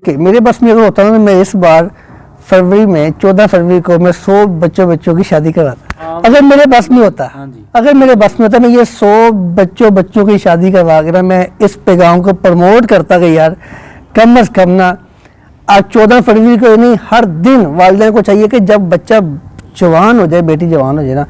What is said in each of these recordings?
کہ میرے بس میں اگر ہوتا نا میں اس بار فروری میں 14 فروری کو میں 100 بچوں کی شادی کرواتا. اگر میرے بس میں ہوتا میں یہ 100 بچوں کی شادی کروا کے نا میں اس پیغام کو پروموٹ کرتا کہ یار کم از کم نا آج 14 فروری کو نہیں ہر دن والدین کو چاہیے کہ جب بچہ جوان ہو جائے, بیٹی جوان ہو جائے نا,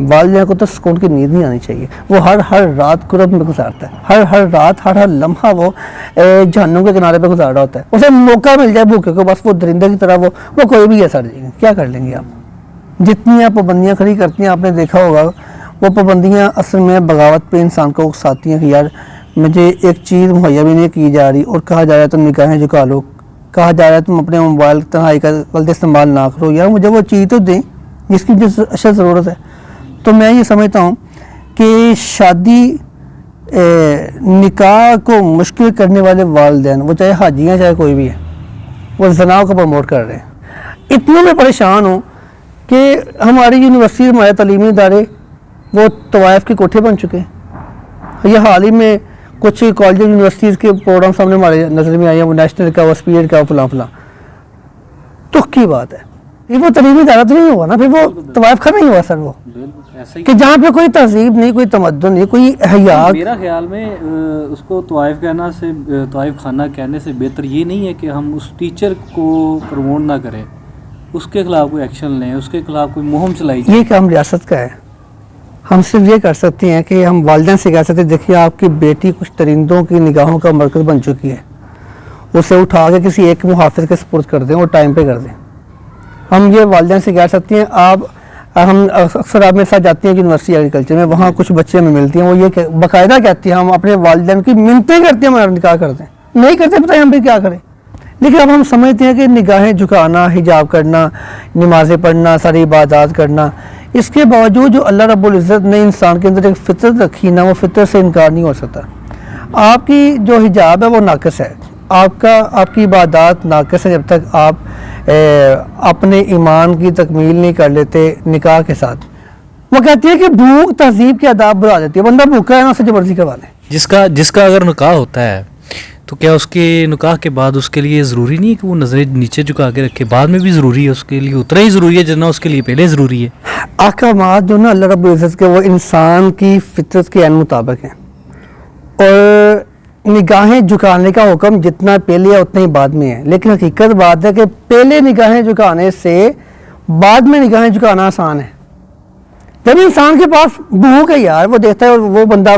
والدین کو تو سکون کی نیند نہیں آنی چاہیے. وہ ہر رات قرب میں گزارتا ہے, ہر رات ہر لمحہ وہ جہنم کے کنارے پہ گزار رہا ہوتا ہے. اسے موقع مل جائے بھوکے کو, بس وہ درندے کی طرح وہ کوئی بھی ایسا نہیں. کیا کر لیں گے آپ؟ جتنی آپ پابندیاں کھڑی کرتی ہیں آپ نے دیکھا ہوگا وہ پابندیاں اصل میں بغاوت پہ انسان کو اکساتی ہیں کہ یار مجھے ایک چیز مہیا بھی نہیں کی جا رہی اور کہا جا رہا ہے تم نگاہیں جھکا لو, کہا جا رہا ہے تم اپنے موبائل تنہائی کا غلط استعمال نہ کرو. یار مجھے وہ چیز تو دیں جس کی مجھے اشد ضرورت ہے. تو میں یہ سمجھتا ہوں کہ شادی نکاح کو مشکل کرنے والے والدین, وہ چاہے حاجی ہیں چاہے کوئی بھی ہے, وہ زنا کو پروموٹ کر رہے ہیں. اتنے میں پریشان ہوں کہ ہماری یونیورسٹی, ہمارے تعلیمی ادارے وہ طوائف کے کوٹھے بن چکے ہیں. یہ حال ہی میں کچھ کالج یونیورسٹیز کے پروگرام سامنے ہمارے نظر میں آئے ہیں, وہ نیشنل کا, وہ اسپیڈ کا, فلاں فلاں. دکھ کی بات ہے, وہ تعلیمی ادارہ تو نہیں ہوا نا, پھر وہ طوائف خانہ نہیں ہوا سر, وہ کہ جہاں پہ کوئی تہذیب نہیں, کوئی تمدن نہیں, کوئی حیا. میرا خیال میں اس کو طوائف کہنا سے, طوائف خانہ کہنے سے بہتر یہ نہیں ہے کہ ہم اس ٹیچر کو پروموٹ نہ کریں, اس کے خلاف کوئی ایکشن لیں, اس کے خلاف کوئی مہم چلائی جائے. یہ کام ریاست کا ہے. ہم صرف یہ کر سکتے ہیں کہ ہم والدین سے کہہ سکتے ہیں دیکھیے آپ کی بیٹی کچھ درندوں کی نگاہوں کا مرکز بن چکی ہے, اسے اٹھا کے کسی ایک محافظ کے سپرد کر دیں اور ٹائم پہ کر دیں. ہم یہ والدین سے کہہ سکتے ہیں. ہم اکثر آپ میرے ساتھ جاتے ہیں یونیورسٹی ایگریکلچر میں, وہاں کچھ بچے ہمیں ملتی ہیں, وہ یہ باقاعدہ کہتی ہیں ہم اپنے والدین کی منتیں کرتے ہیں ہمارا نکاح کرتے ہیں, نہیں کرتے پتہ ہم پھر کیا کریں. لیکن اب ہم سمجھتے ہیں کہ نگاہیں جھکانا, حجاب کرنا, نمازیں پڑھنا, ساری عبادات کرنا, اس کے باوجود جو اللہ رب العزت نے انسان کے اندر ایک فطرت رکھی نا, وہ فطرت سے انکار نہیں ہو سکتا. آپ کی جو حجاب ہے وہ ناقص ہے, آپ کی عبادات ناقص ہے جب تک آپ اپنے ایمان کی تکمیل نہیں کر لیتے نکاح کے ساتھ. وہ کہتی ہے کہ بھوک تہذیب کے آداب بڑھا دیتی ہے. بندہ بھوکا ہے نا, اسے زبردستی کروا لیں. جس کا اگر نکاح ہوتا ہے تو کیا اس کے نکاح کے بعد اس کے لیے ضروری نہیں ہے کہ وہ نظریں نیچے جھکا کے رکھے؟ بعد میں بھی ضروری ہے, اس کے لیے اتنا ہی ضروری ہے جتنا اس کے لیے پہلے ضروری ہے. احکامات جو نا اللہ رب العزت کے وہ انسان کی فطرت کے عین مطابق ہیں, اور نگاہیں جھکانے کا حکم جتنا پہلے ہے اتنا ہی بعد میں ہے. لیکن حقیقت بات ہے کہ پہلے نگاہیں جھکانے سے بعد میں نگاہیں جھکانا آسان ہے. جب انسان کے پاس بھوک ہے یار, وہ دیکھتا ہے وہ بندہ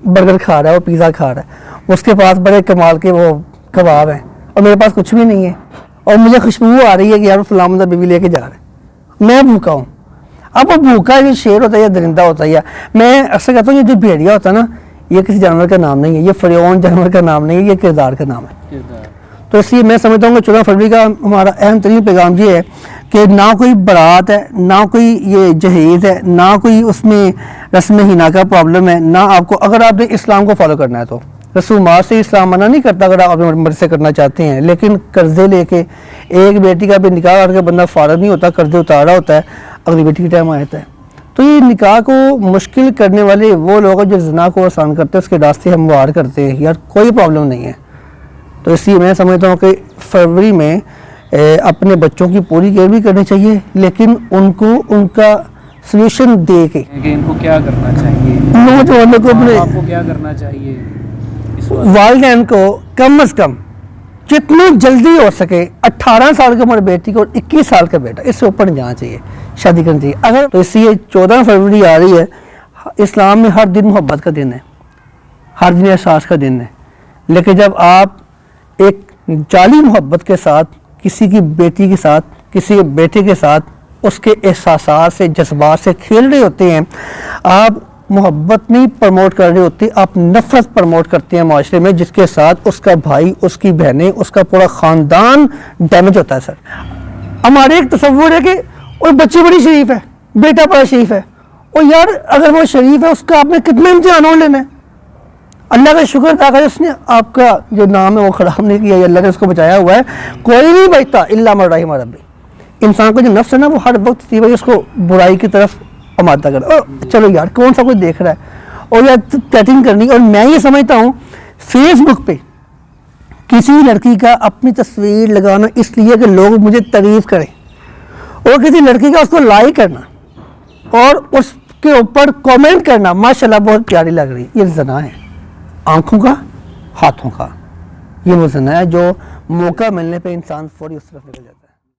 برگر کھا رہا ہے, وہ پیزا کھا رہا ہے, اس کے پاس بڑے کمال کے وہ کباب ہیں, اور میرے پاس کچھ بھی نہیں ہے, اور مجھے خوشبو آ رہی ہے کہ یار فلاں بندہ بیوی لے کے جا رہا ہے, میں بھوکا ہوں. اب وہ بھوکا جو شیر ہوتا ہے یا درندہ ہوتا ہے, یا میں اکثر کہتا ہوں یہ جو بھیڑیا ہوتا ہے نا, یہ کسی جانور کا نام نہیں ہے, یہ فرعون جانور کا نام نہیں ہے, یہ کردار کا نام ہے. تو اس لیے میں سمجھتا ہوں کہ 14 فروری کا ہمارا اہم ترین پیغام یہ ہے کہ نہ کوئی برات ہے, نہ کوئی یہ جہیز ہے, نہ کوئی اس میں رسم حنا کا پرابلم ہے, نہ آپ کو, اگر آپ نے اسلام کو فالو کرنا ہے تو رسومات سے اسلام منع نہیں کرتا اگر آپ اپنی مرضی سے کرنا چاہتے ہیں. لیکن قرضے لے کے ایک بیٹی کا بھی نکاح کر کے بندہ فارغ نہیں ہوتا, قرضے اتار رہا ہوتا ہے, اگلی بیٹی کا ٹائم آ جاتا ہے. تو یہ نکاح کو مشکل کرنے والے وہ لوگ جو زنا کو آسان کرتے ہیں, اس کے راستے ہموار کرتے ہیں, یار کوئی پرابلم نہیں ہے. تو اس لیے میں سمجھتا ہوں کہ فروری میں اپنے بچوں کی پوری کیئر بھی کرنی چاہیے, لیکن ان کو ان کا سلوشن دے کے کہ ان کو کیا کرنا چاہیے, نوجوانوں کو اپنے آپ کو کیا کرنا چاہیے, والدین کو کم از کم جتنی جلدی ہو سکے 18 سال کی عمر بیٹی کو اور 21 سال کا بیٹا, اس سے اوپر نہیں جانا چاہیے, شادی کرنی چاہیے. اگر تو اس لیے 14 فروری آ رہی ہے, اسلام میں ہر دن محبت کا دن ہے, ہر دن احساس کا دن ہے. لیکن جب آپ ایک جعلی محبت کے ساتھ کسی کی بیٹی کے ساتھ, کسی کے بیٹے کے ساتھ اس کے احساسات سے, جذبات سے کھیل رہے ہوتے ہیں, آپ محبت نہیں پروموٹ کر رہے ہوتے, آپ نفرت پروموٹ کرتے ہیں معاشرے میں, جس کے ساتھ اس کا بھائی, اس کی بہنیں, اس کا پورا خاندان ڈیمیج ہوتا ہے. سر ہمارے ایک تصور ہے کہ اور بچی بڑی شریف ہے, بیٹا بڑا شریف ہے, اور یار اگر وہ شریف ہے اس کا آپ نے کتنے امتحانوں لینا ہے. اللہ کا شکر تھا کہ اس نے آپ کا جو نام ہے وہ خراب نہیں کیا, اللہ نے اس کو بچایا ہوا ہے. کوئی نہیں بچتا الا من رحم ربی. انسان کا جو نفس ہے نا وہ ہر وقت اس کو برائی کی طرف آمادہ کر, چلو یار کون سا کوئی دیکھ رہا ہے, اور یار چیٹنگ کرنی. اور میں یہ سمجھتا ہوں فیس بک پہ کسی لڑکی کا اپنی تصویر لگانا اس لیے کہ لوگ مجھے تعریف کریں، اور کسی لڑکی کا اس کو لائک کرنا اور اس کے اوپر کومنٹ کرنا ماشاءاللہ بہت پیاری لگ رہی، یہ زنا ہے، آنکھوں کا، ہاتھوں کا، یہ وہ زنا ہے جو موقع ملنے پہ انسان فوری اس طرف نکل جاتا ہے۔